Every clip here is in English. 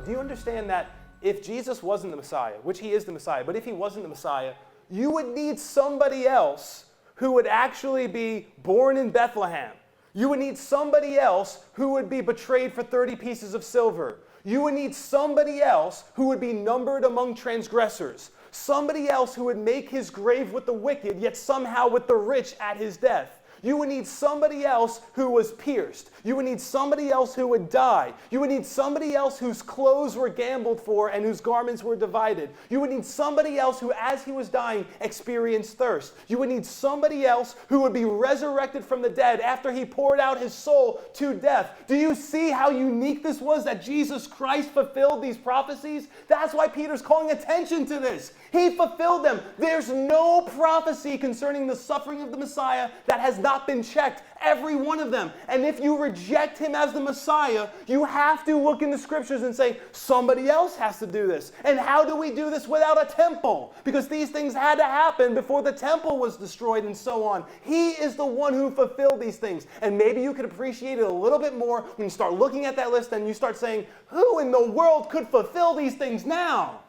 Do you understand that if Jesus wasn't the Messiah, which he is the Messiah, but if he wasn't the Messiah, you would need somebody else who would actually be born in Bethlehem. You would need somebody else who would be betrayed for 30 pieces of silver. You would need somebody else who would be numbered among transgressors. Somebody else who would make his grave with the wicked, yet somehow with the rich at his death. You would need somebody else who was pierced. You would need somebody else who would die. You would need somebody else whose clothes were gambled for and whose garments were divided. You would need somebody else who, as he was dying, experienced thirst. You would need somebody else who would be resurrected from the dead after he poured out his soul to death. Do you see how unique this was that Jesus Christ fulfilled these prophecies? That's why Peter's calling attention to this. He fulfilled them. There's no prophecy concerning the suffering of the Messiah that has not been checked. Every one of them. And if you reject him as the Messiah, you have to look in the scriptures and say, somebody else has to do this. And how do we do this without a temple? Because these things had to happen before the temple was destroyed and so on. He is the one who fulfilled these things. And maybe you could appreciate it a little bit more when you start looking at that list and you start saying, who in the world could fulfill these things now?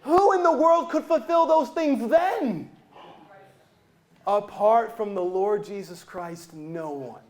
Who in the world could fulfill those things then? Apart from the Lord Jesus Christ, no one.